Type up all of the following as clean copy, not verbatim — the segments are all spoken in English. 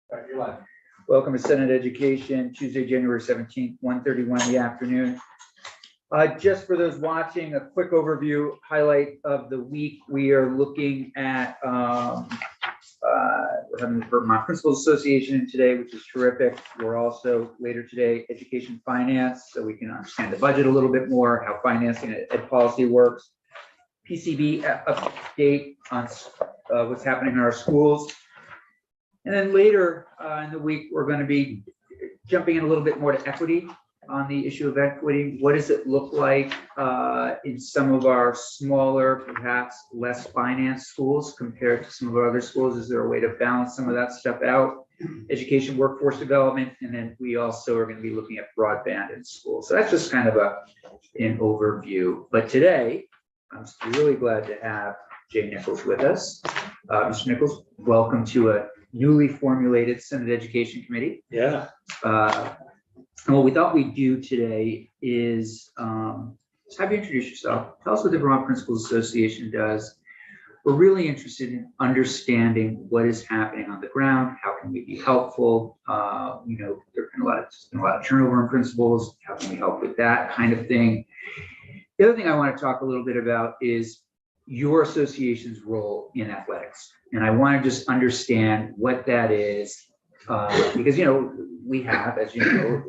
You're live. Welcome to Senate Education, Tuesday, January 17th, 1:31 in the afternoon. Just for those watching, a quick overview, highlight of the week. We are looking at, we're having the Vermont Principals Association today, which is terrific. We're also later today, education finance, so we can understand the budget a little bit more, how financing ed policy works. PCB update on what's happening in our schools. And then later in the week, we're going to be jumping in a little bit more to equity, on the issue of equity. What does it look like in some of our smaller, perhaps less financed schools compared to some of our other schools? Is there a way to balance some of that stuff out? Education, workforce development, and then we also are going to be looking at broadband in schools. So that's just kind of an overview. But today, I'm really glad to have Jay Nichols with us. Mr. Nichols, welcome to a newly formulated Senate Education Committee. Yeah. And what we thought we'd do today is just have you introduce yourself. Tell us what the Vermont Principals Association does. We're really interested in understanding what is happening on the ground. How can we be helpful? There's been a lot of turnover in principals. How can we help with that kind of thing? The other thing I want to talk a little bit about is your association's role in athletics. And I want to just understand what that is, because, we have, as you know,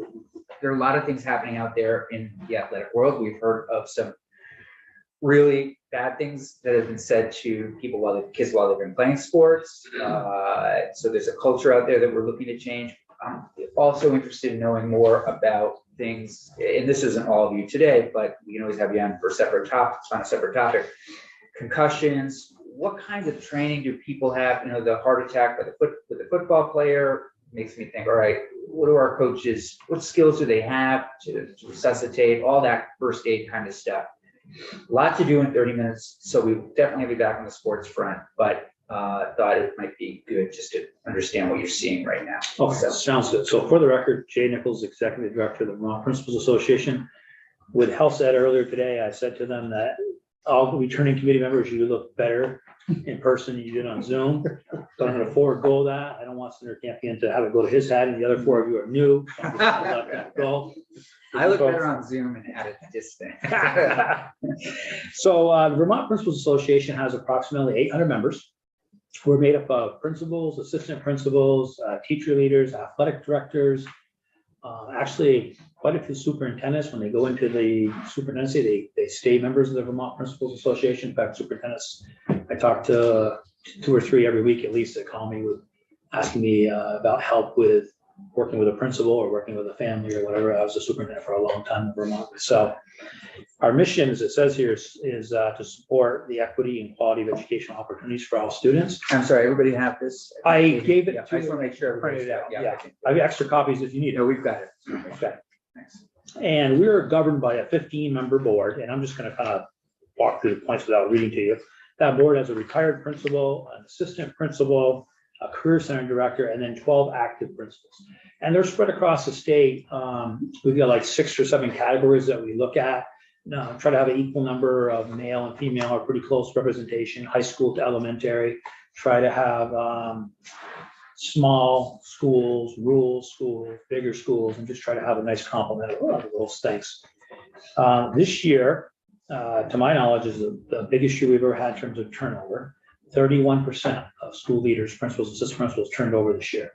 there are a lot of things happening out there in the athletic world. We've heard of some really bad things that have been said to people while they've been playing sports. So there's a culture out there that we're looking to change. I'm also interested in knowing more about things, and this isn't all of you today, but we can always have you on for separate topics, on a separate topic. Concussions, what kinds of training do people have? The heart attack with a football player makes me think, all right, what do our coaches, what skills do they have to resuscitate, all that first aid kind of stuff. A lot to do in 30 minutes, so we definitely be back on the sports front, but thought it might be good just to understand what you're seeing right now. Okay, so, sounds good. So for the record, Jay Nichols, Executive Director of the Vermont Principals Association. With Health Ed earlier today, I said to them that all the returning committee members, you look better in person than you did on Zoom. So I'm going to forego that. I don't want Senator Campion to have it go to his head, and the other four of you are new. So I'm just gonna let that go. I look better on Zoom and at a distance. So the Vermont Principals Association has approximately 800 members. We're made up of principals, assistant principals, teacher leaders, athletic directors, actually quite a few superintendents. When they go into the superintendency, they stay members of the Vermont Principals Association. In fact, superintendents, I talk to 2 or 3 every week at least, that call me with asking me about help with working with a principal or working with a family or whatever. I was a superintendent for a long time in Vermont. So our mission, as it says here, is to support the equity and quality of educational opportunities for all students. I'm sorry, everybody have this? I gave it Yeah, to I just want to make sure everybody's printed out. got it. Yeah. I have extra copies if you need it. No, we've got it. Okay. Thanks. And we're governed by a 15-member board, and I'm just going to kind of walk through the points without reading to you. That board has a retired principal, an assistant principal, a career center director, and then 12 active principals. And they're spread across the state. We've got like 6 or 7 categories that we look at. Try to have an equal number of male and female, or pretty close representation, high school to elementary. Try to have small schools, rural schools, bigger schools, and just try to have a nice complement of those things. This year, to my knowledge, is the biggest year we've ever had in terms of turnover. 31% of school leaders, principals, assistant principals turned over this year.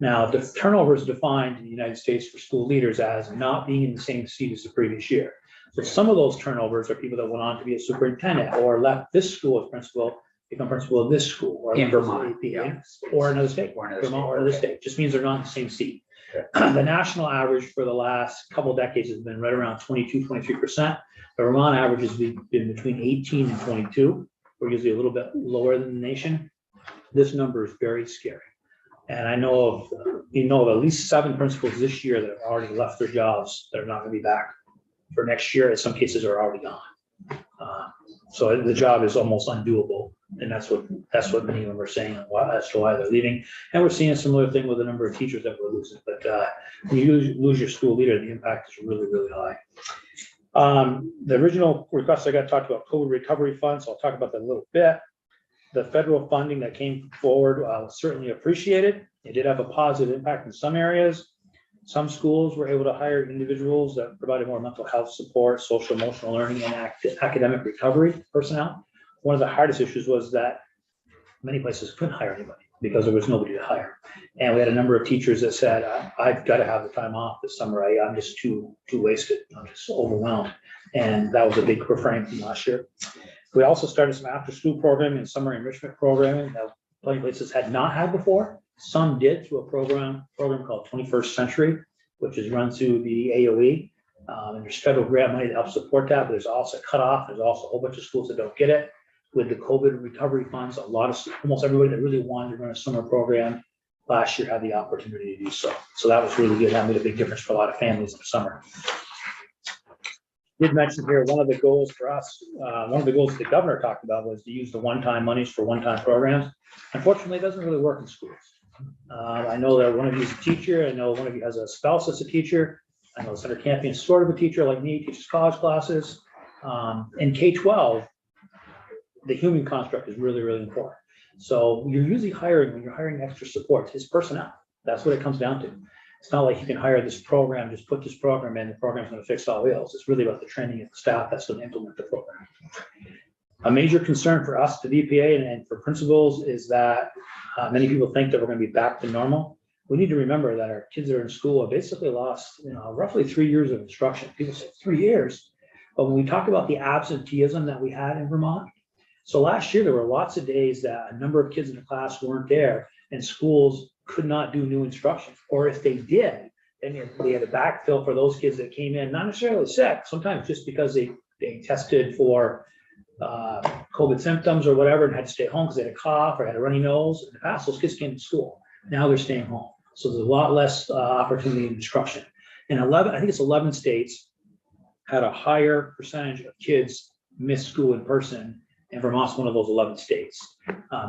Now, the turnover is defined in the United States for school leaders as not being in the same seat as the previous year. So some of those turnovers are people that went on to be a superintendent or left this school as principal, become principal of this school, or In Vermont, yeah. or another state, Vermont or another state. Just means they're not in the same seat. Okay. The national average for the last couple of decades has been right around 22, 23%. The Vermont average has been between 18 and 22. We're usually a little bit lower than the nation. This number is very scary. And I know of at least 7 principals this year that have already left their jobs that are not going to be back for next year. In some cases are already gone. So the job is almost undoable. And that's what many of them are saying as to why they're leaving. And we're seeing a similar thing with the number of teachers that we're losing. But when you lose your school leader, the impact is really, really high. The original request I got talked about COVID recovery funds. So I'll talk about that a little bit. The federal funding that came forward was certainly appreciated. It did have a positive impact in some areas. Some schools were able to hire individuals that provided more mental health support, social emotional learning, and academic recovery personnel. One of the hardest issues was that many places couldn't hire anybody because there was nobody to hire. And we had a number of teachers that said, I've got to have the time off this summer. I'm just too wasted. I'm just overwhelmed. And that was a big refrain from last year. We also started some after-school programming and summer enrichment programming that plenty of places had not had before. Some did through a program called 21st Century, which is run through the AOE. And there's federal grant money to help support that, but there's also a cutoff. There's also a whole bunch of schools that don't get it. With the COVID recovery funds, almost everybody that really wanted to run a summer program last year had the opportunity to do so. So that was really good. That made a big difference for a lot of families in the summer. Did mention here, one of the goals for us, one of the goals the governor talked about was to use the one-time monies for one-time programs. Unfortunately, it doesn't really work in schools. I know that one of you is a teacher. I know one of you has a spouse that's a teacher. I know Senator Campion is sort of a teacher like me, teaches college classes. In K-12, the human construct is really, really important. So you're usually hiring, when you're hiring extra support, it's personnel. That's what it comes down to. It's not like you can hire this program, just put this program in, the program's going to fix all ills. It's really about the training of the staff that's going to implement the program. A major concern for us, the VPA, and for principals is that many people think that we're going to be back to normal. We need to remember that our kids that are in school have basically lost, roughly 3 years of instruction. People say 3 years. But when we talk about the absenteeism that we had in Vermont, so last year there were lots of days that a number of kids in the class weren't there and schools could not do new instruction. Or if they did, then they had to backfill for those kids that came in, not necessarily sick, sometimes just because they tested for COVID symptoms or whatever and had to stay home because they had a cough or had a runny nose. In the past, those kids came to school. Now they're staying home. So there's a lot less opportunity in instruction. And I think it's 11 states had a higher percentage of kids miss school in person, and Vermont's one of those 11 states.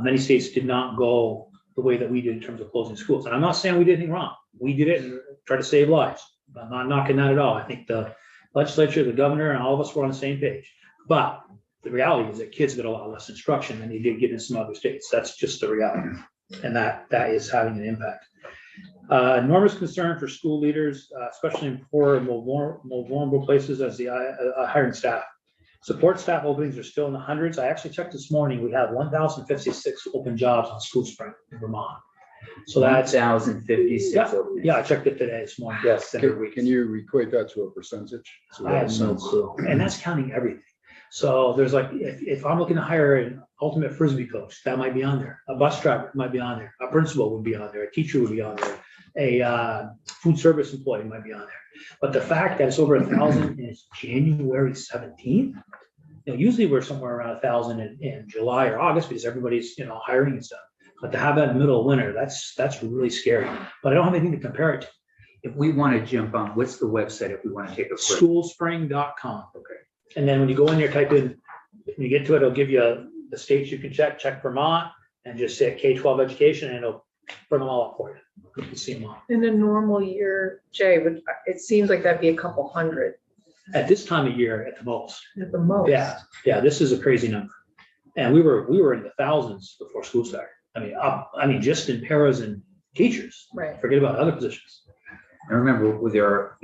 Many states did not go the way that we did in terms of closing schools. And I'm not saying we did anything wrong. We did it and tried to save lives. I'm not knocking that at all. I think the legislature, the governor, and all of us were on the same page. But the reality is that kids get a lot less instruction than they did get in some other states. That's just the reality. And that is having an impact. Enormous concern for school leaders, especially in poor and more vulnerable places, as the hiring staff. Support staff openings are still in the hundreds. I actually checked this morning. We have 1,056 open jobs on School Spring in Vermont. So that's 1,056 openings. Yeah, I checked it today this morning. Yes. Can you equate that to a percentage? So I have no clue. And that's counting everything. So there's like, if I'm looking to hire an ultimate Frisbee coach, that might be on there. A bus driver might be on there. A principal would be on there. A teacher would be on there. A food service employee might be on there. But the fact that it's over 1,000 and it's January 17th, usually we're somewhere around 1,000 in July or August because everybody's hiring and stuff. But to have that in the middle of winter, that's really scary. But I don't have anything to compare it to. If we want to jump on, what's the website if we want to take a quick? Schoolspring.com. Okay. And then when you go in there, type in, when you get to it, it'll give you the states you can check Vermont, and just say K-12 education, and it'll bring them all up for you. You can see them all. In a normal year, Jay, it seems like that'd be a couple hundred At this time of year, at the most. at the most. Yeah, this is a crazy number. And we were in the thousands before school started. I mean, just in paras and teachers. Right. Forget about other positions. And remember, there are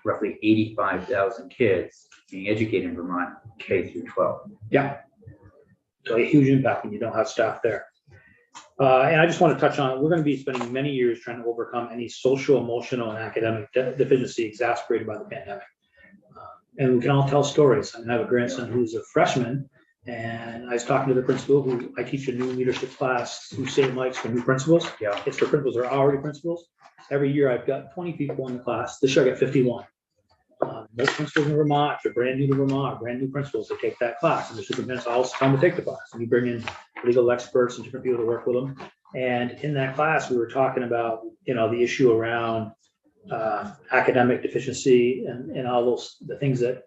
roughly 85,000 kids being educated in Vermont, K through 12. Yeah. So a huge impact when you don't have staff there. And I just want to touch on, we're going to be spending many years trying to overcome any social, emotional, and academic deficiency exacerbated by the pandemic. And we can all tell stories. I have a grandson who's a freshman, and I was talking to the principal who I teach a new leadership class through St. Mike's for new principals. Yeah. It's for principals who are already principals. Every year I've got 20 people in the class. This year I got 51. Most principals in Vermont, if they're brand new to Vermont, or brand new principals, they take that class, and the superintendent's also come to take the class. And you bring in legal experts and different people to work with them. And in that class, we were talking about, the issue around academic deficiency and all the things that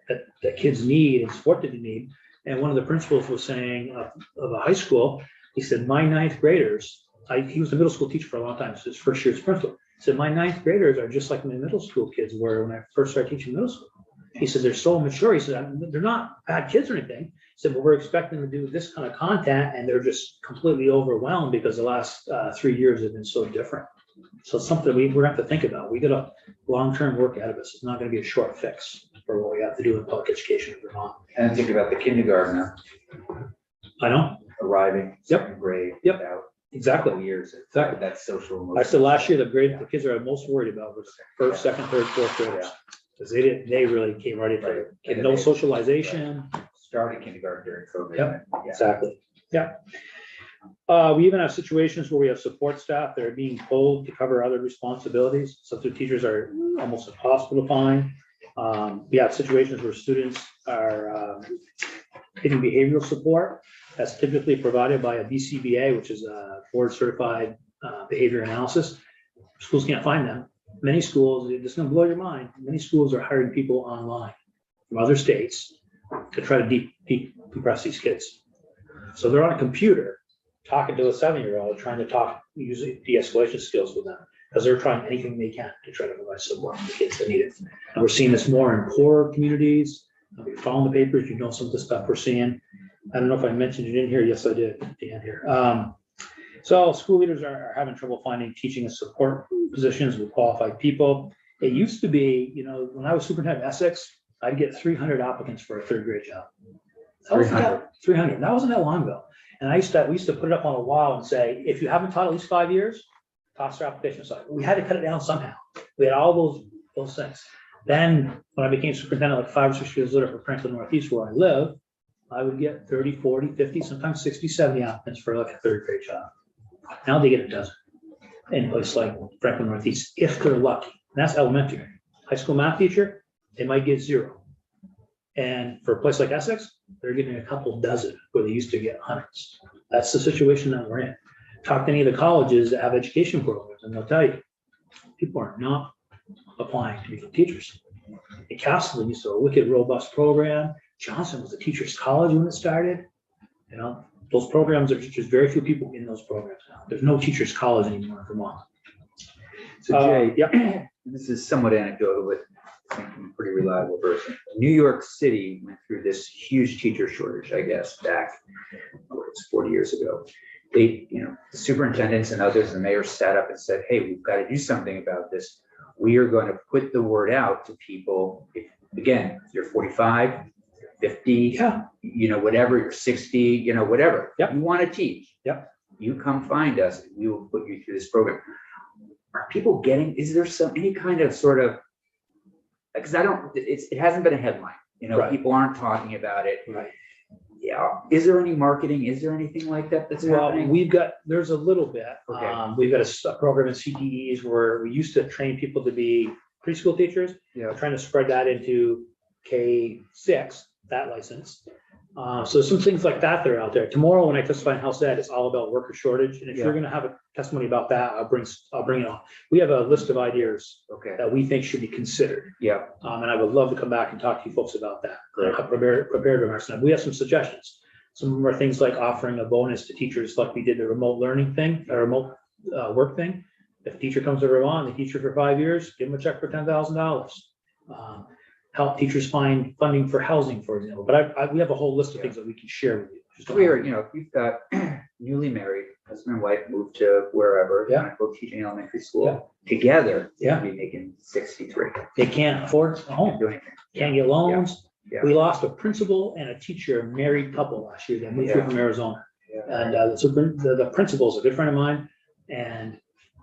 kids need and support that they need. And one of the principals was saying of a high school, he said, my ninth graders, he was a middle school teacher for a long time, so his first year as principal. He said, my ninth graders are just like my middle school kids were when I first started teaching middle school. He said, they're so mature. He said, they're not bad kids or anything. He Said, well, we're expecting to do this kind of content, and they're just completely overwhelmed because the last 3 years have been so different. So it's something we're gonna have to think about. We got a long-term work ahead of us. It's not gonna be a short fix for what we have to do in public education in Vermont. And think about the kindergartner I know, arriving, Yep. second grade, Yep. without exactly. years. Exactly. That's social. I said last year, the kids are most worried about was first, second, third, fourth graders. Because they really came right into it. Right. No socialization. Started kindergarten during COVID. Yep. Yeah. Exactly. Yeah. We even have situations where we have support staff that are being told to cover other responsibilities. Substitute teachers are almost impossible to find. We have situations where students are getting behavioral support. That's typically provided by a BCBA, which is a board certified behavior analysis. Schools can't find them. Many schools, it's gonna blow your mind. Many schools are hiring people online from other states to try to decompress these kids. So they're on a computer talking to a 7-year-old, trying to talk, using de-escalation skills with them, because they're trying anything they can to try to provide support for the kids that need it. And we're seeing this more in poorer communities. If you're following the papers, you know some of the stuff we're seeing. I don't know if I mentioned it in here. Yes, I did at the end here. So school leaders are having trouble finding teaching and support positions with qualified people. It used to be, when I was superintendent of Essex, I'd get 300 applicants for a third grade job. 300. That wasn't that long ago. And we used to put it up on a wall and say, if you haven't taught at least 5 years, toss your application aside. We had to cut it down somehow. We had all those things. Then when I became superintendent, like 5 or 6 years later for Franklin Northeast, where I live, I would get 30, 40, 50, sometimes 60, 70 applicants for like a third grade job. Now they get a dozen in places like Franklin Northeast, if they're lucky. And that's elementary. High school math teacher, they might get 0. And for a place like Essex, they're getting a couple dozen where they used to get hundreds. That's the situation that we're in. Talk to any of the colleges that have education programs, and they'll tell you, people are not applying to become teachers. And Castleton used to have a wicked robust program. Johnson was a teacher's college when it started. Those programs, there's just very few people in those programs now. There's no teacher's college anymore in Vermont. So Jay, Yeah. this is somewhat anecdotal, but I think I'm a pretty reliable person. New York City went through this huge teacher shortage, I guess, back, it's 40 years ago. The superintendents and others, the mayor sat up and said, hey, we've got to do something about this. We are going to put the word out to people. If you're 45, 50, whatever, you're 60, whatever. Yep. You want to teach. Yep. You come find us, we will put you through this program. Are people is there any kind of sort of, because it hasn't been a headline, Right. People aren't talking about it. Right. Yeah. Is there any marketing? Is there anything like that that's happening? There's a little bit. Okay. We've got a program in CTEs where we used to train people to be preschool teachers. Yeah. We're trying to spread that into K6, that license. So some things like that are out there. Tomorrow, when I testify in House Ed, it's all about worker shortage. And if you're going to have a testimony about that, I'll bring it on. We have a list of ideas Okay. that we think should be considered. Yeah. And I would love to come back and talk to you folks about that. Great. I've prepared remarks. And we have some suggestions. Some of them are things like offering a bonus to teachers, like we did the remote learning thing, or remote work thing. If a teacher comes to Vermont, they teach for 5 years, give them a check for $10,000. Help teachers find funding for housing, for example. But we have a whole list of things that we can share with you. Just don't- If you've got newly married, husband and wife moved to wherever, Yeah. want to go teach in elementary school together, Yeah. they'd be making 63. They can't afford a home, Can't do anything. can't get loans. Yeah. We lost a principal and a teacher, a married couple last year that moved here Yeah. from Arizona. Yeah. And the principal's a good friend of mine, and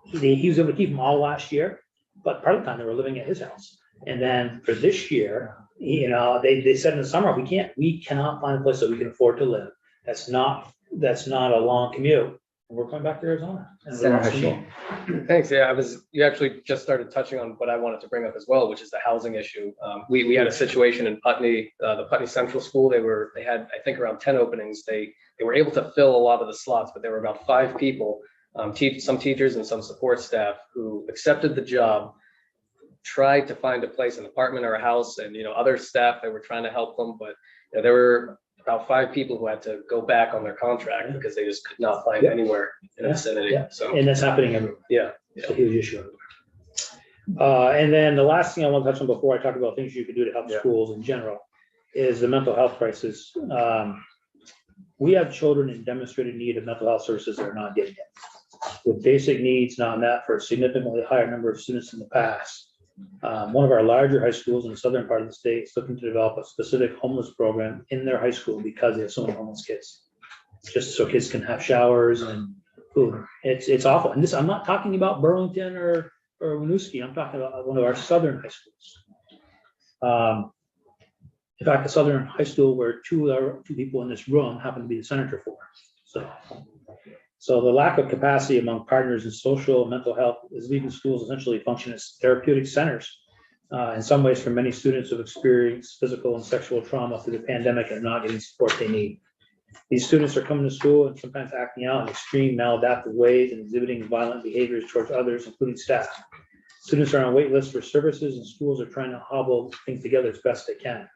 he was able to keep them all last year, but part of the time they were living at his house. And then for this year, they said in the summer, we cannot find a place that we can afford to live. That's not a long commute. And we're going back to Arizona. And we Senator lost them Hashim. all. Thanks. Yeah, you actually just started touching on what I wanted to bring up as well, which is the housing issue. We had a situation in Putney, the Putney Central School. They had, I think, around 10 openings. They were able to fill a lot of the slots, but there were about 5 people, some teachers and some support staff who accepted the job, tried to find a place, an apartment or a house, and other staff that were trying to help them, but there were about 5 people who had to go back on their contract because they just could not find Yeah. anywhere in the vicinity. Yeah. So And that's happening everywhere. yeah. It's a huge issue everywhere. And then the last thing I want to touch on before I talk about things you can do to help Yeah. schools in general is the mental health crisis. We have children in demonstrated need of mental health services that are not getting it, with basic needs not met for a significantly higher number of students in the past. One of our larger high schools in the southern part of the state is looking to develop a specific homeless program in their high school because they have so many homeless kids, just so kids can have showers and food. It's awful. And this, I'm not talking about Burlington or Winooski. I'm talking about one of our southern high schools. In fact, the southern high school where two people in this room happen to be the senator for. So the lack of capacity among partners in social and mental health is leaving schools essentially function as therapeutic centers. In some ways, for many students who have experienced physical and sexual trauma through the pandemic and not getting the support they need. These students are coming to school and sometimes acting out in extreme maladaptive ways and exhibiting violent behaviors towards others, including staff. Students are on wait lists for services and schools are trying to hobble things together as best they can.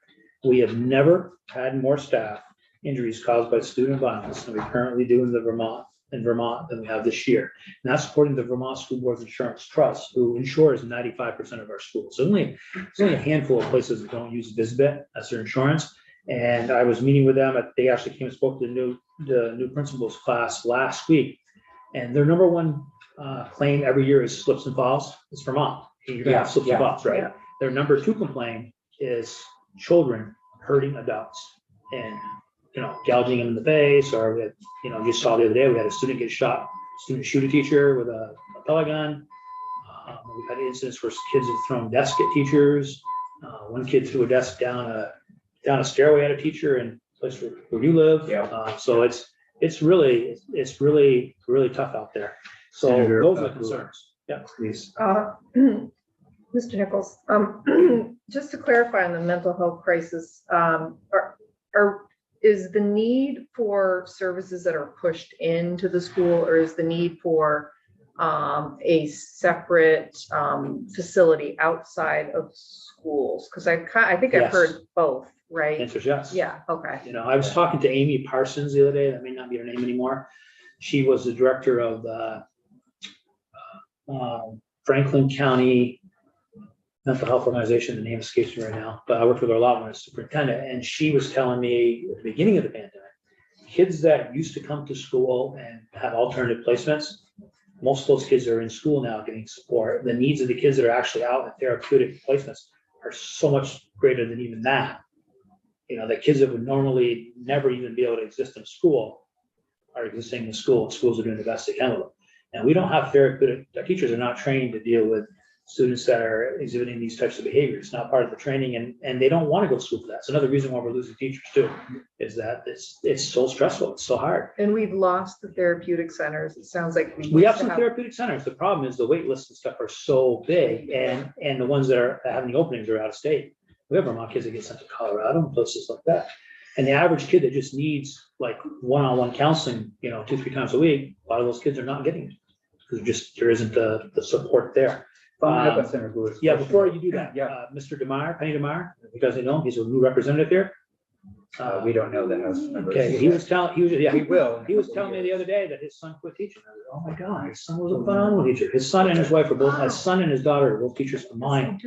We have never had more staff injuries caused by student violence than we currently do in Vermont than we have this year. And that's according to the Vermont School Board Insurance Trust, who insures 95% of our schools. So only a handful of places that don't use Visbit as their insurance. And I was meeting with them. They actually came and spoke to the new principals class last week. And their number one claim every year is slips and falls. It's Vermont. You're gonna have slips and falls, right? Yeah. Their number two complaint is children hurting adults and, gouging them in the face, or just saw the other day, we had a student get shot, student shoot a teacher with a pellet gun. We've had incidents where kids have thrown desks at teachers. One kid threw a desk down a stairway at a teacher in a place where you live. Yeah. So it's really tough out there. So Senator, those are the concerns. Yeah, Please. Mr. Nichols, just to clarify on the mental health crisis, is the need for services that are pushed into the school, or is the need for a separate facility outside of schools? Because I think I've Yes. heard both, right? answer is yes. Yeah, okay. I was talking to Amy Parsons the other day. That may not be her name anymore. She was the director of the Franklin County Mental Health Organization. The name escapes me right now, but I worked with her a lot when I was superintendent. And she was telling me at the beginning of the pandemic, kids that used to come to school and have alternative placements, most of those kids are in school now getting support. The needs of the kids that are actually out in therapeutic placements are so much greater than even that. The kids that would normally never even be able to exist in school are existing in school, and schools are doing the best they can with them. And we don't have therapeutic, our teachers are not trained to deal with students that are exhibiting these types of behaviors. It's not part of the training, and they don't want to go to school for that. It's another reason why we're losing teachers too, is that it's so stressful, it's so hard. And we've lost the therapeutic centers. It sounds like We have some therapeutic centers. The problem is the wait lists and stuff are so big, and the ones that are having the openings are out of state. We have Vermont kids that get sent to Colorado and places like that. And the average kid that just needs like one-on-one counseling, 2-3 times a week, a lot of those kids are not getting it because there isn't the support there. Yeah, before you do that, Mr. DeMeyer, Penny DeMeyer, because they know him, he's a new representative here. We don't know the House members. Okay, he was telling me the other day that his son quit teaching. I was, oh my God, his son was a phenomenal teacher. His son and his wife are both, his son and his daughter are both teachers of mine.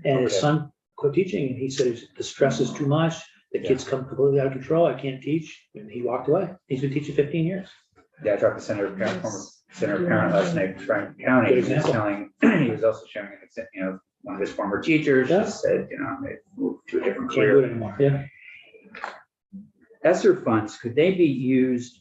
And his son quit teaching, and he said the stress is too much. The kids come completely out of control. I can't teach. And he walked away. He's been teaching 15 years. Yeah, I talked to Senator Parent last night in Franklin County. Good example. He was also showing, one of his former teachers just said, they moved to a different Can't do it career. anymore. Yeah. ESSER funds, could they be used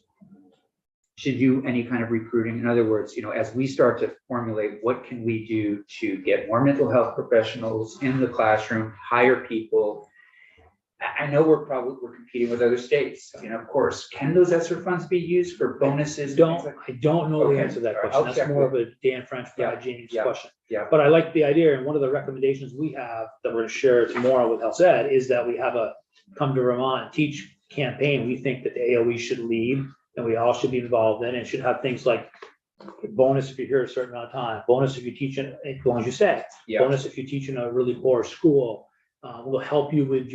to do any kind of recruiting? In other words, as we start to formulate, what can we do to get more mental health professionals in the classroom, hire people? I know we're competing with other states, of course. Can those ESSER funds be used for bonuses? I don't know the Okay. answer to that All right. question. I'll That's check more of a Dan French, Yeah. James Yeah. question. Yeah. But I like the idea, and one of the recommendations we have that we're going to share tomorrow with Health Ed is that we have a Come to Vermont and Teach campaign. We think that the AOE should lead, and we all should be involved in it. It should have things like bonus if you're here a certain amount of time, bonus if you teach it as long as you say, bonus if you teach in a really poor school. We'll help you with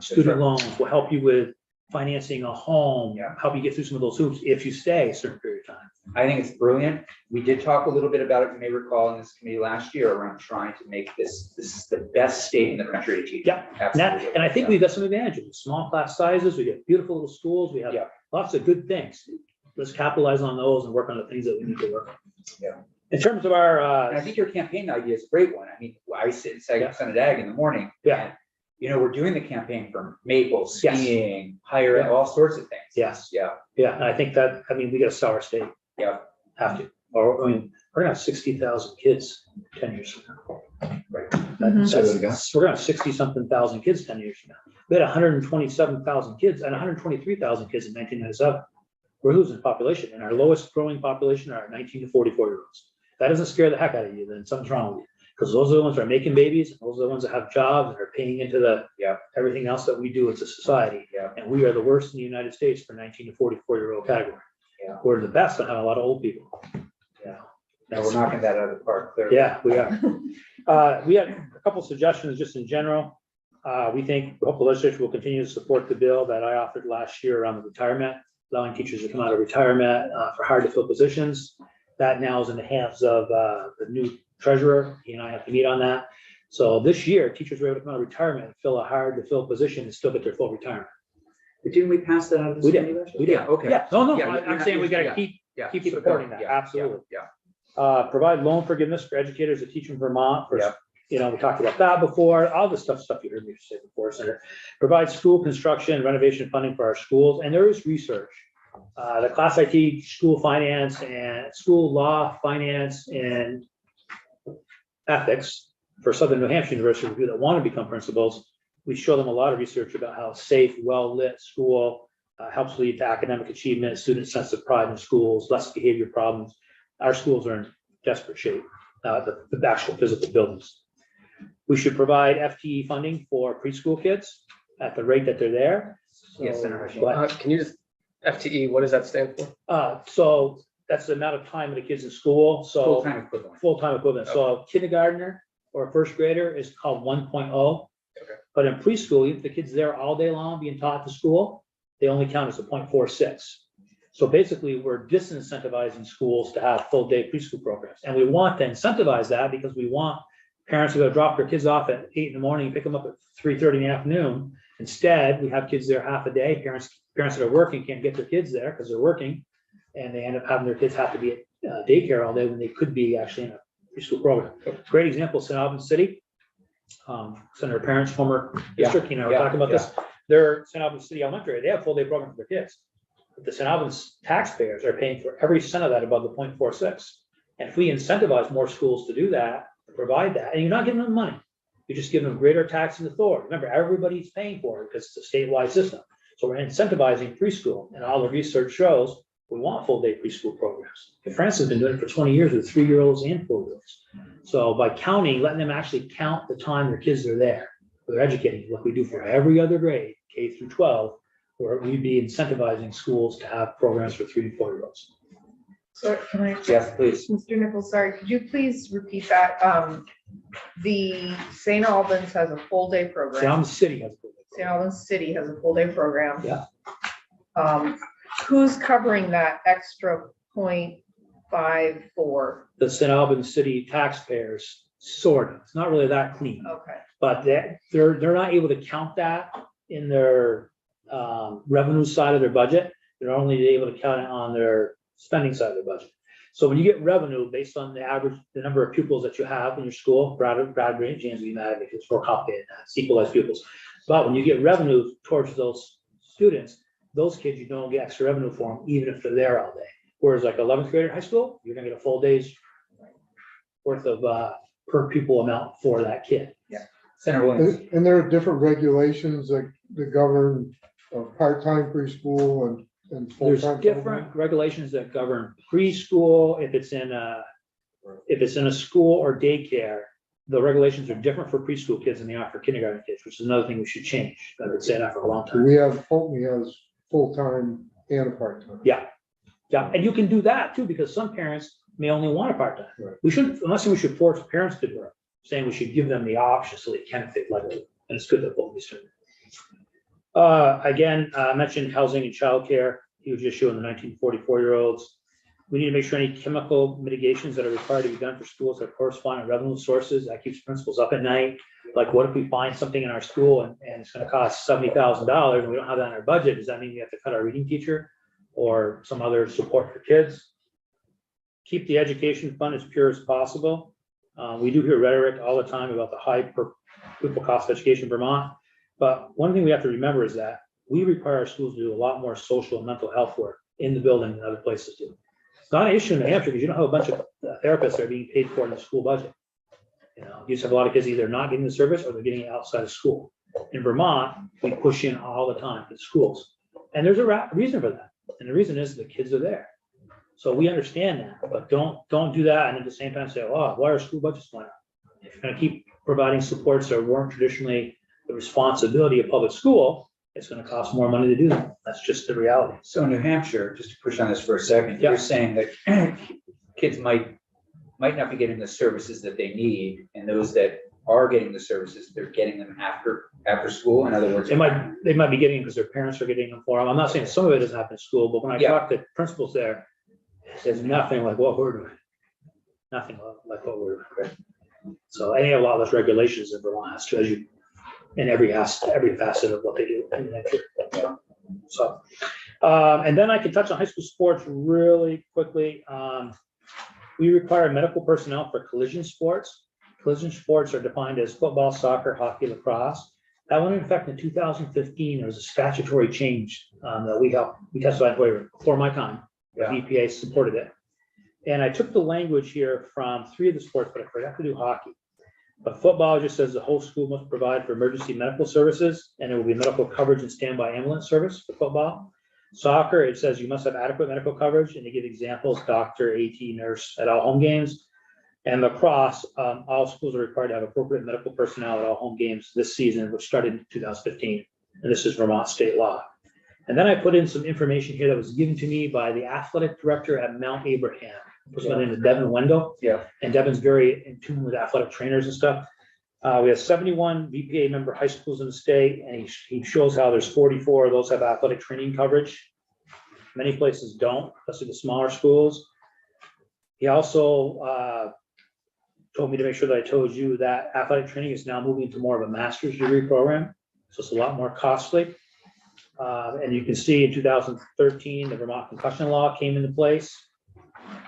student loans. We'll help you with financing a home, Yeah. help you get through some of those hoops if you stay a certain period of time. I think it's brilliant. We did talk a little bit about it, you may recall, in this committee last year around trying to make this is the best state in the country to teach. Yeah, Absolutely. And I think Yeah. we've got some advantages, small class sizes, we get beautiful little schools, we have Yeah. lots of good things. Let's capitalize on those and work on the things that we need to work on. Yeah. In terms of our, And I think your campaign idea is a great one. I mean, I sit in Yeah. Senate Ag in the morning. Yeah. and, You know, we're doing the campaign for maple, Yes. skiing, higher, Yeah. all sorts of things. Yes. Yeah, yeah, and I think that, I mean, we gotta sell our state. yeah. Have to, or, I mean, we're gonna have 60,000 kids 10 years from now. Right. Mhm. Say that again? We're gonna have 60-something thousand kids 10 years from now. We had 127,000 kids and 123,000 kids in 1997. We're losing population, and our lowest growing population are 19 to 44-year-olds. That doesn't scare the heck out of you, then something's wrong with you. Because those are the ones that are making babies, and those are the ones that have jobs and are paying into the Yeah. everything else that we do as a society. Yeah. And we are the worst in the United States for 19 to 44-year-old category. Yeah. We're the best at having a lot of old people. Yeah. Now we're knocking that out of the park, clearly. Yeah, we are. We had a couple suggestions just in general. We hope the legislature will continue to support the bill that I offered last year around the retirement, allowing teachers to come out of retirement for hard to fill positions. That now is in the hands of the new treasurer. He and I have to meet on that. So this year, teachers were able to come out of retirement, fill a hard to fill position and still get their full retirement. But didn't we pass that out of this? We did. committee last year? We did. Yeah, okay. Yeah, no, Yeah, I'm saying we gotta keep Yeah. keep So supporting go. that, Yeah, absolutely. Yeah. Provide loan forgiveness for educators that teach in Vermont for, Yeah. you know, we talked about that before, all the stuff you heard me say before, Senator. Provide school construction and renovation funding for our schools, and there is research. The class I teach, school finance and school law, finance and ethics for Southern New Hampshire University, people that want to become principals. We show them a lot of research about how safe, well-lit school helps lead to academic achievement, student sense of pride in schools, less behavior problems. Our schools are in desperate shape, the actual physical buildings. We should provide FTE funding for preschool kids at the rate that they're there. Yes, So, Senator Hashim. go ahead. Can you just, FTE, what does that stand for? So that's the amount of time of the kids in school, so. Full-time equivalent. Full-time equivalent, so a kindergartner or a first grader is called 1.0. Okay. But in preschool, if the kid's there all day long being taught to school, they only count as a 0.46. So basically, we're disincentivizing schools to have full-day preschool programs. And we want to incentivize that because we want parents to go drop their kids off at 8 in the morning, pick them up at 3:30 in the afternoon. Instead, we have kids there half a day. Parents that are working can't get their kids there because they're working. And they end up having their kids have to be at daycare all day when they could be actually in a preschool program. Great example, St. Albans City. Senator Parent's former district, you know, we're talking about this. Their St. Albans City Elementary, they have full day program for their kids. But the St. Albans taxpayers are paying for every cent of that above the 0.46. And if we incentivize more schools to do that, to provide that, and you're not giving them money, you're just giving them greater taxing authority. Remember, everybody's paying for it because it's a statewide system. So we're incentivizing preschool, and all the research shows we want full day preschool programs. And France has been doing it for 20 years with 3-year-olds and 4-year-olds. So by counting, letting them actually count the time their kids are there, they're educating, like we do for every other grade, K through 12, where we'd be incentivizing schools to have programs for 3 to 4-year-olds. So can I? Yes, please. Mr. Nichols, sorry, could you please repeat that? The St. Albans has a full day program. St. Albans City has a program. St. Albans City has a full day program. Yeah. Who's covering that extra 0.54? The St. Albans City taxpayers, sort of. It's not really that clean, Okay, but they're not able to count that in their revenue side of their budget. They're only able to count it on their spending side of their budget. So when you get revenue based on the average, the number of pupils that you have in your school, Brad and James will be mad if it's more complicated than that, it's equalized pupils. But when you get revenue towards those students, those kids, you don't get extra revenue for them, even if they're there all day. Whereas like 11th grader in high school, you're gonna get a full day's worth of per pupil amount for that kid. Senator Williams. And there are different regulations that govern part-time preschool and There's full-time. different regulations that govern preschool, if it's in a school or daycare, the regulations are different for preschool kids than they are for kindergarten kids, which is another thing we should change. I've been saying that for a long time. We have, Fulton has full-time and a part-time. Yeah, and you can do that too, because some parents may only want a part-time. Right. We shouldn't, I'm not saying we should force parents to do it, saying we should give them the option so they can if they'd like it. And it's good that both of these. Again, I mentioned housing and childcare, huge issue in the 1944-year-olds. We need to make sure any chemical mitigations that are required to be done for schools have corresponding revenue sources. That keeps principals up at night. Like, what if we find something in our school and it's gonna cost $70,000 and we don't have that in our budget? Does that mean we have to cut our reading teacher or some other support for kids? Keep the education fund as pure as possible. We do hear rhetoric all the time about the high per pupil cost of education in Vermont. But one thing we have to remember is that we require our schools to do a lot more social and mental health work in the building than other places do. It's not an issue in New Hampshire because you don't have a bunch of therapists that are being paid for in the school budget. You just have a lot of kids either not getting the service or they're getting it outside of school. In Vermont, we push in all the time to schools. And there's a reason for that. And the reason is the kids are there. So we understand that, but don't do that and at the same time say, oh, why are school budgets going up? If you're gonna keep providing supports that weren't traditionally the responsibility of public school, it's gonna cost more money to do that. That's just the reality. So in New Hampshire, just to push on this for a second, Yeah. you're saying that kids might not be getting the services that they need, and those that are getting the services, they're getting them after school. In other words, They might be getting it because their parents are getting them for them. I'm not saying some of it doesn't happen in school, but when I Yeah. talk to principals there, there's nothing like what we're doing. Nothing like what we're doing. So any a lot of those regulations in Vermont has to, as you, in every facet of what they do. So, and then I can touch on high school sports really quickly. We require medical personnel for collision sports. Collision sports are defined as football, soccer, hockey, lacrosse. That went into effect in 2015. There was a statutory change that we testified for before my time. Yeah. The EPA supported it. And I took the language here from 3 of the sports, but I forgot to do hockey. But football just says the whole school must provide for emergency medical services, and it will be medical coverage and standby ambulance service for football. Soccer, it says you must have adequate medical coverage, and they give examples, doctor, AT, nurse at all home games. And lacrosse, all schools are required to have appropriate medical personnel at all home games this season, which started in 2015. And this is Vermont state law. And then I put in some information here that was given to me by the athletic director at Mount Abraham. What's my name is Devin Wendell. Yeah. And Devin's very in tune with athletic trainers and stuff. We have 71 VPA member high schools in the state, and he shows how there's 44 of those have athletic training coverage. Many places don't, especially the smaller schools. He also told me to make sure that I told you that athletic training is now moving to more of a master's degree program. So it's a lot more costly. And you can see in 2013, the Vermont concussion law came into place.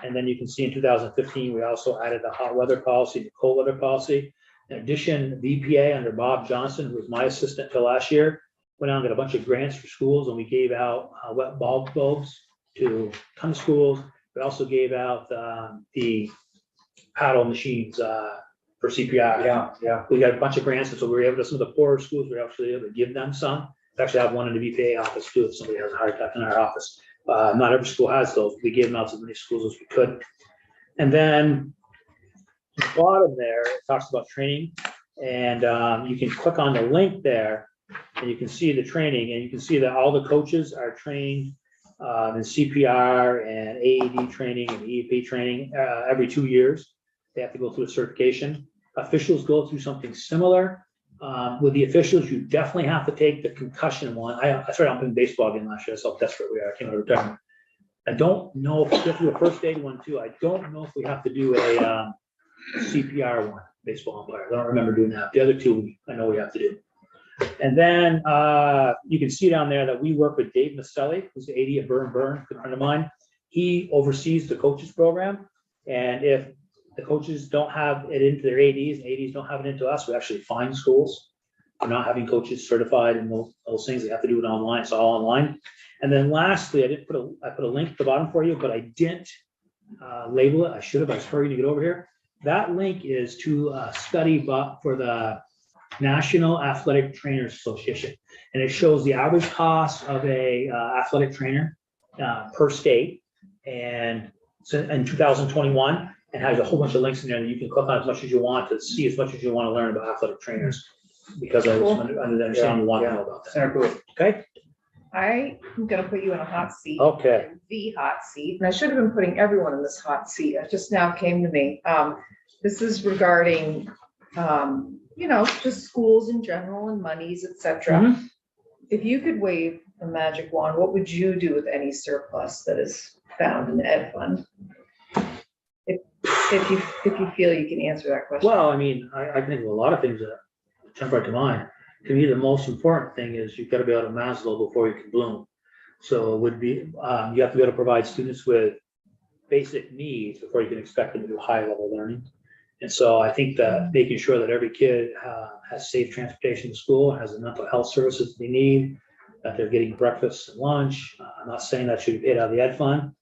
And then you can see in 2015, we also added the hot weather policy, the cold weather policy. In addition, the EPA under Bob Johnson, who was my assistant till last year, went out and got a bunch of grants for schools, and we gave out wet bulb bulbs to a ton of schools. We also gave out the paddle machines for CPR. Yeah. We got a bunch of grants, and so we were able to, some of the poorer schools, we were actually able to give them some. We actually have one in the VPA office too, if somebody has a heart attack in our office. Not every school has those. We gave them out to as many schools as we could. And then the bottom there, it talks about training, and you can click on the link there and you can see the training, and you can see that all the coaches are trained in CPR and AED training and EEP training every 2 years. They have to go through a certification. Officials go through something similar. With the officials, you definitely have to take the concussion one. I started out playing baseball again last year. That's how desperate we are. I came out of retirement. I don't know if we have to do a first aid one too. I don't know if we have to do a CPR one, baseball umpire. I don't remember doing that. The other two, I know we have to do. And then you can see down there that we work with Dave Maselli, who's the AD at Burn, a good friend of mine. He oversees the coaches program. And if the coaches don't have it into their ADs and ADs don't have it into us, we actually fine schools for not having coaches certified and those things. They have to do it online. It's all online. And then lastly, I put a link at the bottom for you, but I didn't label it. I should have. I was hurrying to get over here. That link is to a study for the National Athletic Trainers Association. And it shows the average cost of a athletic trainer per state. And so in 2021, and has a whole bunch of links in there that you can click on as much as you want to see as much as you want to learn about athletic trainers. Because I was under the understanding you want to know about that. Senator Cooley. Okay. I'm gonna put you in a hot seat. Okay. The hot seat, and I should have been putting everyone in this hot seat. It just now came to me. This is regarding, just schools in general and monies, et cetera. If you could wave a magic wand, what would you do with any surplus that is found in the ed fund? If you feel you can answer that question. Well, I mean, I think of a lot of things that jump right to mind. To me, the most important thing is you've got to be able to Maslow before you can bloom. So it would be, you have to be able to provide students with basic needs before you can expect them to do high level learning. And so I think that making sure that every kid has safe transportation to school, has the mental health services they need, that they're getting breakfast and lunch. I'm not saying that should be paid out of the ed fund,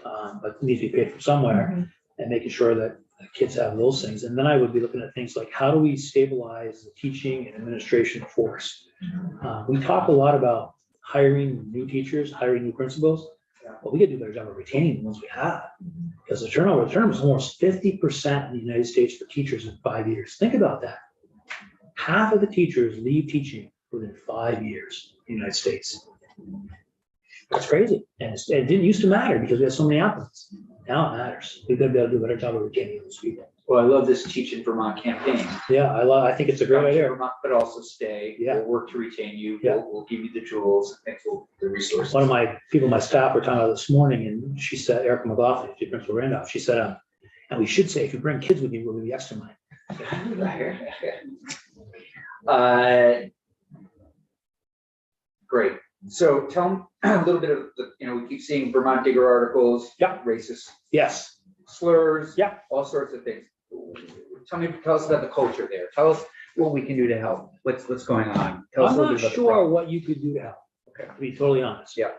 but it needs to be paid from somewhere, and making sure that kids have those things. And then I would be looking at things like, how do we stabilize the teaching and administration force? We talk a lot about hiring new teachers, hiring new principals. But we could do a better job of retaining the ones we have, because the turnover is almost 50% in the United States for teachers in 5 years. Think about that. Half of the teachers leave teaching within 5 years in the United States. That's crazy. And it didn't used to matter because we had so many applicants. Now it matters. We've got to be able to do a better job of retaining those people. Well, I love this Teach in Vermont campaign. Yeah, I think it's a great Come to idea. Vermont, but also stay. Yeah. We'll work to retain you. Yeah. We'll give you the tools, and the resources. One of my people, my staff were talking about this morning, and she said, Erica McLaughlin, she's Principal Randolph, she said, and we should say, if you bring kids with you, we'll give you extra money. Great. So tell them a little bit of the, we keep seeing Vermont Digger articles. Yeah. Racist Yes. slurs. Yeah. All sorts of things. Tell us about the culture there. Tell us what we can do to help. What's going on? Tell us I'm a little not bit about the sure problem. what you could do to help, Okay. to be totally honest. Yeah.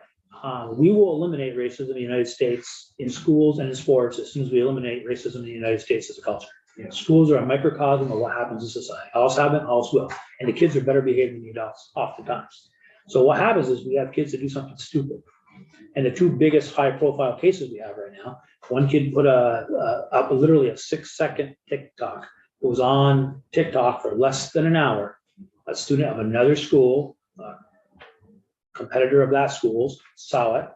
We will eliminate racism in the United States in schools and in sports as soon as we eliminate racism in the United States as a culture. Yeah. Schools are a microcosm of what happens in society. Always have been, always will. And the kids are better behaved than the adults oftentimes. So what happens is we have kids that do something stupid. And the two biggest high profile cases we have right now, one kid put up literally a 6-second TikTok. It was on TikTok for less than an hour. A student of another school, competitor of that school's, saw it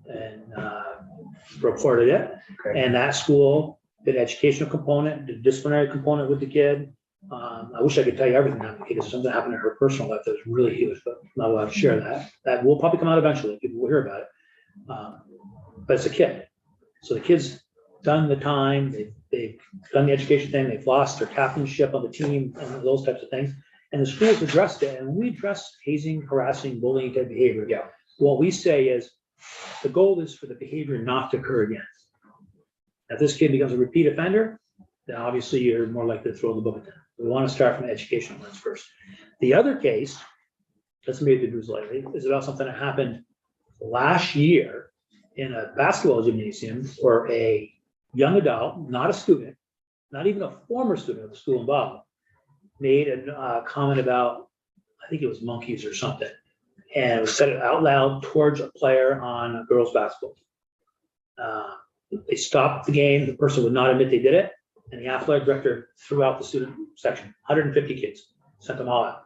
and reported it. Okay. And that school did an educational component, did a disciplinary component with the kid. I wish I could tell you everything happened because something happened in her personal life that was really huge, but I will share that. That will probably come out eventually. People will hear about it. But it's a kid. So the kid's done the time, they've done the education thing, they've lost their captainship on the team and those types of things. And the school's addressed it. And we address hazing, harassing, bullying type behavior. Yeah. What we say is the goal is for the behavior not to occur again. If this kid becomes a repeat offender, then obviously you're more likely to throw the book at them. We want to start from the educational lens first. The other case that's made the news lately is about something that happened last year in a basketball gymnasium where a young adult, not a student, not even a former student of the school involved, made a comment about, I think it was monkeys or something. And it was said out loud towards a player on a girls' basketball team. They stopped the game. The person would not admit they did it. And the athletic director threw out the student section, 150 kids, sent them all out.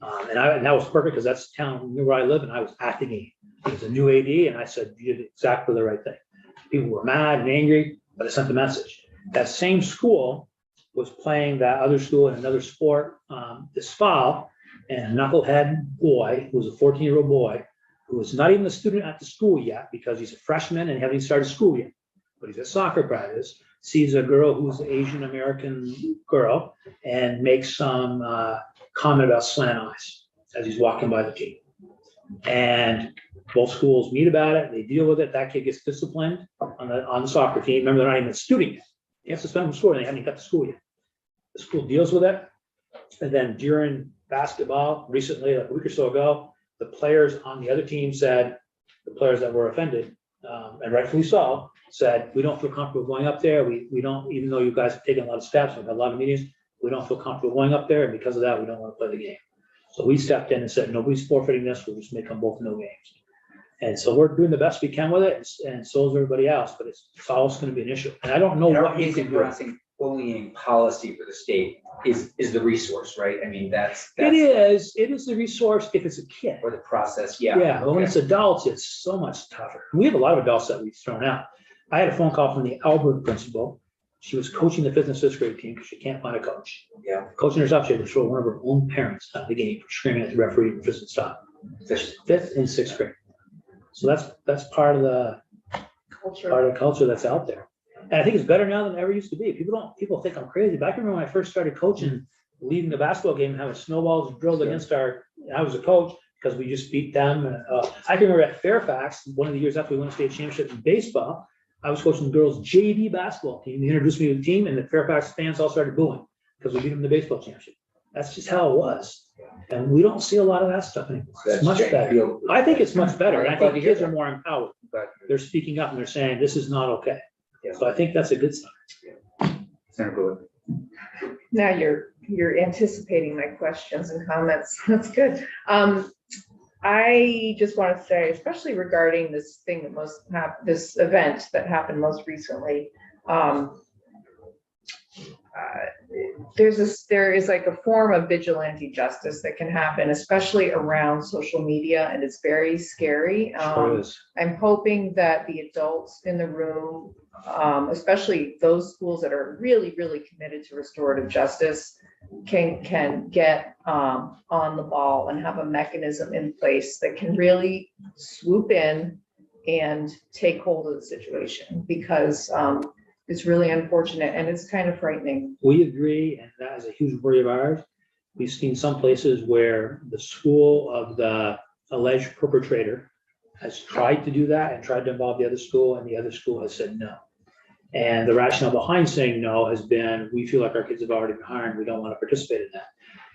And that was perfect because that's the town near where I live and I was at the game. It was a new AD and I said, you did exactly the right thing. People were mad and angry, but I sent the message. That same school was playing that other school in another sport this fall, and a knucklehead boy, who was a 14-year-old boy, who was not even a student at the school yet because he's a freshman and hasn't even started school yet, but he's at soccer practice, sees a girl who's an Asian American girl and makes some comment about slant eyes as he's walking by the team. And both schools meet about it, they deal with it, that kid gets disciplined on the soccer team. Remember, they're not even a student yet. He has to spend from school, and they haven't got to school yet. The school deals with it. And then during basketball, recently, like a week or so ago, the players on the other team said, the players that were offended, and rightfully so, said, we don't feel comfortable going up there. We don't, even though you guys have taken a lot of steps, we've had a lot of meetings, we don't feel comfortable going up there. And because of that, we don't want to play the game. So we stepped in and said, nobody's forfeiting this. We'll just make them both no games. And so we're doing the best we can with it, and so is everybody else, but it's always going to be an issue. And I don't know what you can do. Harassing, bullying policy for the state is the resource, right? I mean, that's It is the resource if it's a kid. or the process. Yeah. Yeah, but when Okay. it's adults, it's so much tougher. We have a lot of adults that we've thrown out. I had a phone call from the Albert principal. She was coaching the 5th and 6th grade team because she can't find a coach. Yeah. Coaching herself, she had to throw one of her own parents out of the game for screaming at the referee and refusing to stop. fifth and sixth grade. So that's part of the culture that's out there. And I think it's better now than it ever used to be. People think I'm crazy, but I can remember when I first started coaching, leading the basketball game and having snowballs drilled against I was a coach because we just beat them. I can remember at Fairfax, one of the years after we won the state championship in baseball, I was coaching the girls' JV basketball team. They introduced me to the team and the Fairfax fans all started booing because we beat them in the baseball championship. That's just how it was. And we don't see a lot of that stuff anymore. It's much better. I think it's much better. And I think the kids are more empowered. They're speaking up and they're saying, this is not okay. So I think that's a good sign. Senator Brewer. Now you're anticipating my questions and comments. That's good. I just want to say, especially regarding this thing that this event that happened most recently, there is like a form of vigilante justice that can happen, especially around social media, and it's very scary. I'm hoping that the adults in the room, especially those schools that are really, really committed to restorative justice, can get on the ball and have a mechanism in place that can really swoop in and take hold of the situation, because it's really unfortunate and it's kind of frightening. We agree, and that is a huge worry of ours. We've seen some places where the school of the alleged perpetrator has tried to do that and tried to involve the other school, and the other school has said no. And the rationale behind saying no has been, we feel like our kids have already been harmed, we don't want to participate in that.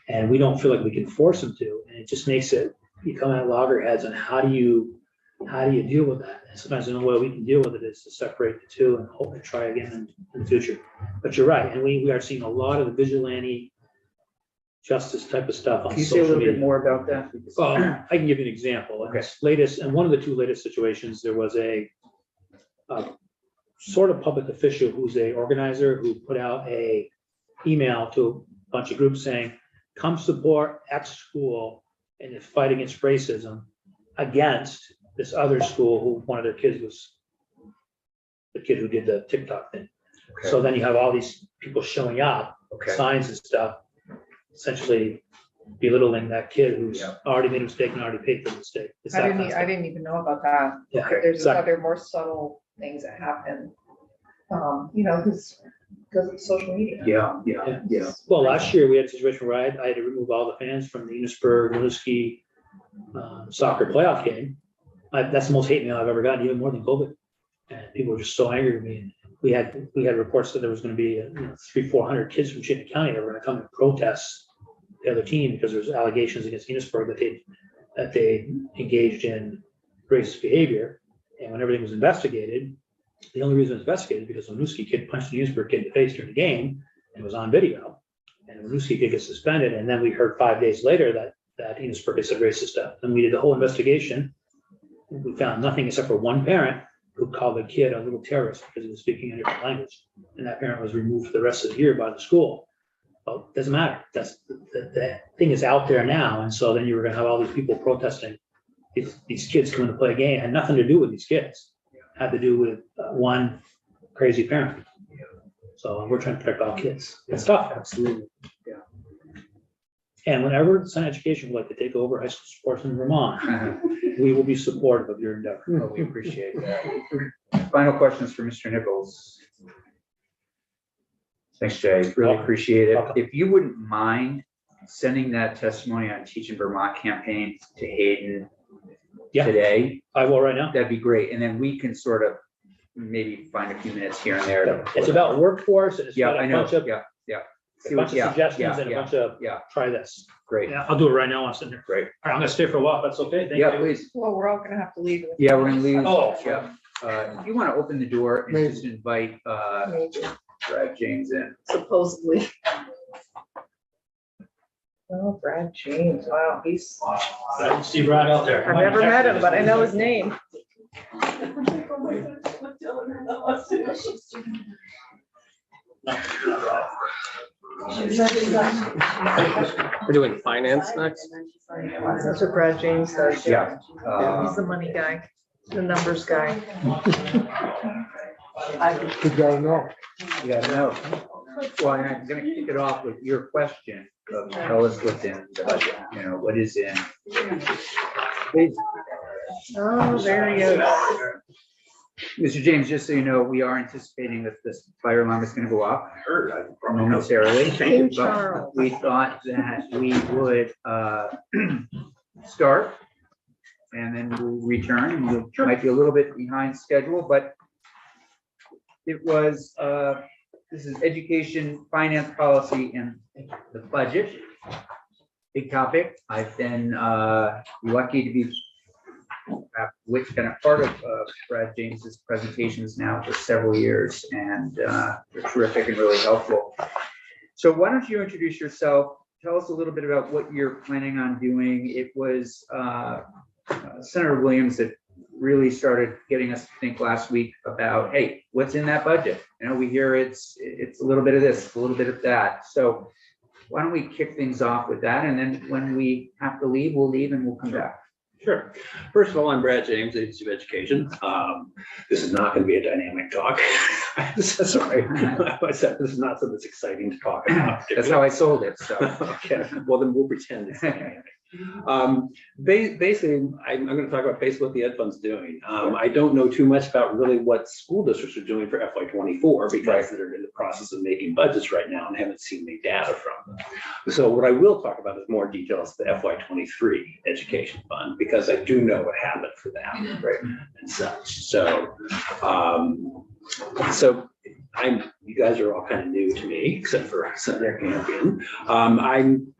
And we don't feel like we can force them to, and it just makes it become at loggerheads on how do you deal with that? And sometimes the only way we can deal with it is to separate the two and hope and try again in the future. But you're right, and we are seeing a lot of the vigilante justice type of stuff on Can you say a social little bit media. more about that? Well, I can give you an example. In this latest, and one of the two latest situations, there was a sort of public official who's a organizer who put out a email to a bunch of groups saying, come support X school in the fight against racism against this other school who one of their kids was the kid who did the TikTok thing. Okay. So then you have all these people showing up, Okay. signs and stuff, essentially belittling that kid who's Yeah. already made a mistake and already paid for the mistake. It's that kind of I stuff. didn't even know about that. Yeah, There's exactly. other more subtle things that happen, because of social media. Yeah. Well, last year we had a situation where I had to remove all the fans from the Enosburg Winooski soccer playoff game. That's the most hate mail I've ever gotten, even more than COVID. And people were just so angry with me. And we had reports that there was going to be 300-400 kids from Chittenden County that were going to come and protest the other team because there's allegations against Enosburg that they engaged in racist behavior. And when everything was investigated, the only reason it was investigated is because the Winooski kid punched the Enosburg kid in the face during the game and it was on video. And the Winooski kid gets suspended. And then we heard 5 days later that Enosburg had said racist stuff. And we did the whole investigation. We found nothing except for one parent who called the kid a little terrorist because he was speaking a different language. And that parent was removed for the rest of the year by the school. Well, it doesn't matter. The thing is out there now. And so then you were going to have all these people protesting these kids coming to play a game. It had nothing to do with these kids. It had to do with one crazy parent. So we're trying to protect all kids. It's tough. Absolutely. And whenever Senate Education would like to take over high school sports in Vermont, we will be supportive of your endeavor. Oh, we appreciate that. Final questions for Mr. Nichols. Thanks, Jay. Really Welcome. appreciate it. Welcome. If you wouldn't mind sending that testimony on Teach in Vermont campaign to Hayden Yeah. today, I will right now. that'd be great. And then we can sort of maybe find a few minutes here and there. to- It's about workforce and it's Yeah, got I a know. bunch of, Yeah, a bunch of Yeah, suggestions and a yeah, bunch of, yeah. try this. great. Yeah, I'll do it right now. I'm sitting here. Great. All right, I'm gonna stay for a while. if That's okay. Thank Yeah, you. please. Well, we're all gonna have to leave. Yeah, we're gonna leave. Oh. Yeah. If you want to open the door and Maybe. just invite Maybe, Brad James in. supposedly. Oh, Brad James, wow, he's, I don't see Brad out there. I've never met him, but I know his name. We're doing finance next. That's what Brad James does. Yeah. He's the money guy, the numbers guy. You gotta know. You gotta know. Well, I'm gonna kick it off with your question. Tell us what's in the budget, you know, what is in. Oh, there he is. Mr. James, just so you know, we are anticipating that this fire alarm is gonna go off momentarily. King But Charles. we thought that we would start and then we'll return, and we might be a little bit behind schedule, but it was, this is education, finance policy, and the budget. Big topic. I've been lucky to be which kind of part of Brad James's presentations now for several years, and they're terrific and really helpful. So why don't you introduce yourself? Tell us a little bit about what you're planning on doing. It was Senator Williams that really started getting us to think last week about, hey, what's in that budget? You know, we hear it's a little bit of this, a little bit of that. So why don't we kick things off with that? And then when we have to leave, we'll leave and we'll come back. Sure. First of all, I'm Brad James, Agency of Education. This is not going to be a dynamic talk. Sorry. I said this is not something that's exciting to talk about. That's how I sold it, so. Okay, well then we'll pretend it's dynamic. Basically, I'm going to talk about basically what the Ed Fund's doing. I don't know too much about really what school districts are doing for FY24 because they're in the process of making budgets right now and haven't seen any data from them. So what I will talk about is more details of the FY23 Education Fund because I do know what happened for that, right, and such. So, you guys are all kind of new to me, except for Senator Campion. I'm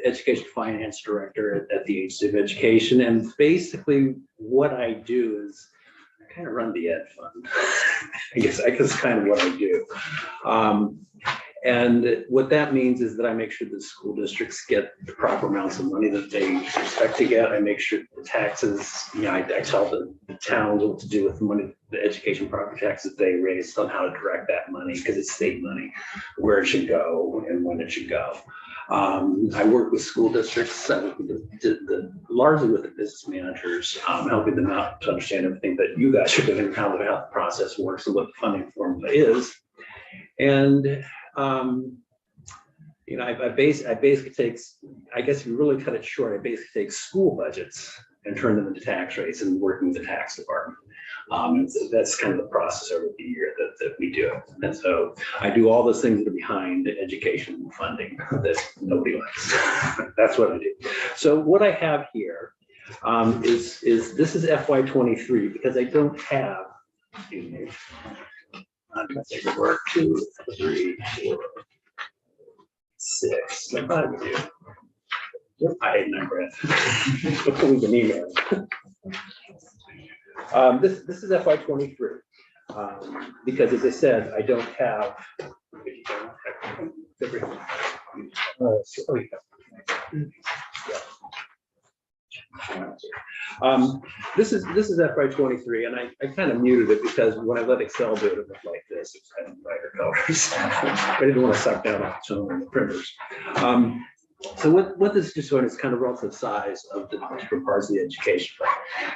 Education Finance Director at the Agency of Education, and basically what I do is I kind of run the Ed Fund. I guess kind of what I do. And what that means is that I make sure that school districts get the proper amounts of money that they expect to get. I make sure the taxes, I tell the towns what to do with the money, the education property taxes they raise, on how to direct that money, because it's state money, where it should go and when it should go. I work with school districts, largely with the business managers, helping them out to understand everything that you guys are doing, how the process works and what the funding formula is. And I basically take, I guess if you really cut it short, I basically take school budgets and turn them into tax rates and working with the tax department. So that's kind of the process over the year that we do. And so I do all those things that are behind the education funding that nobody likes. That's what I do. So what I have here is this is FY23 because I don't have, excuse me, I'm going to take a work 2, 3, 4, 6. I thought I would do. I hate my breath. We've been emailing. This is FY23 because, as I said, I don't have. This is FY23, and I kind of muted it because when I let Excel do it, it looked like this. It's kind of brighter colors. I didn't want to suck down the tone in the printers. So what this is just showing is kind of relative size of the different parts of the education.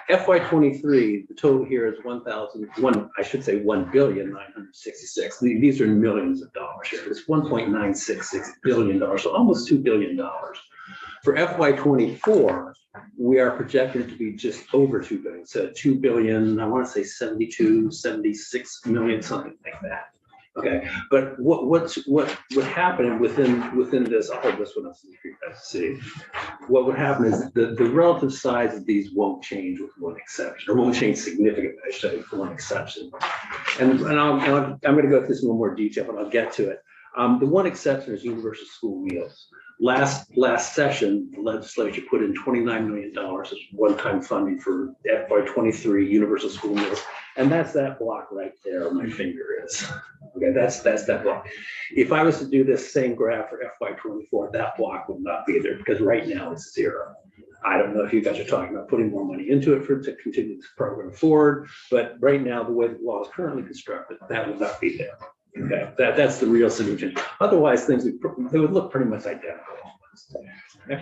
FY23, the total here is 1,966. These are millions of dollars here. It's $1.966 billion, so almost $2 billion. For FY24, we are projected to be just over 2 billion. So 2 billion, I want to say 72, 76 million, something like that. Okay, but what happened within this, I'll hold this one up so you guys see. What would happen is the relative size of these won't change with one exception, or won't change significantly, I should say, with one exception. And I'm going to go through this in a little more detail, but I'll get to it. The one exception is universal school meals. Last session, the legislature put in $29 million as one-time funding for FY23 universal school meals, and that's that block right there where my finger is. Okay, that's that block. If I was to do this same graph for FY24, that block would not be there because right now it's 0. I don't know if you guys are talking about putting more money into it to continue this program forward, but right now, the way the law is currently constructed, that would not be there. Okay, that's the real solution. Otherwise, things they would look pretty much identical. Okay.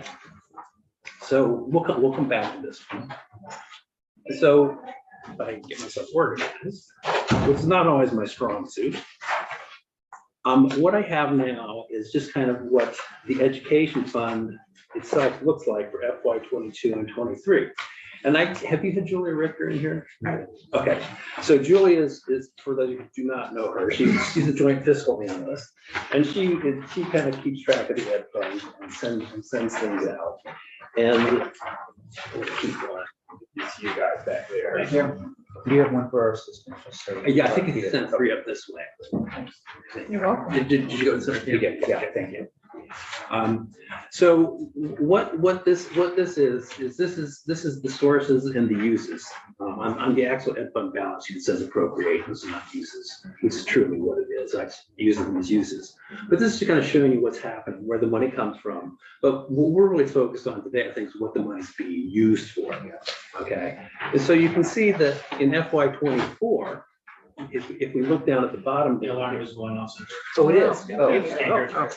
So we'll come back to this one. So if I can get myself organized, which is not always my strong suit. What I have now is just kind of what the education fund itself looks like for FY 22 and 23. And have you had Julia Richter in here? Okay, so Julia is, for those who do not know her, she's a joint fiscal analyst. And she kind of keeps track of the ed fund and sends things out. And it's you guys back there. Do you have one for our assistant? Just so- Yeah, I think it's sent 3 up this way. You're welcome. Did you go to the? Yeah, thank you. So what this is this is the sources and the uses. On the actual ed fund balance sheet, it says appropriations, not uses, which is truly what it is. I use them as uses. But this is kind of showing you what's happening, where the money comes from. But what we're really focused on today, I think, is what the money's being used for. Okay. And so you can see that in FY 24, if we look down at the bottom. The alarm is going off. Oh, it is. Yeah. Oh, oh, oh.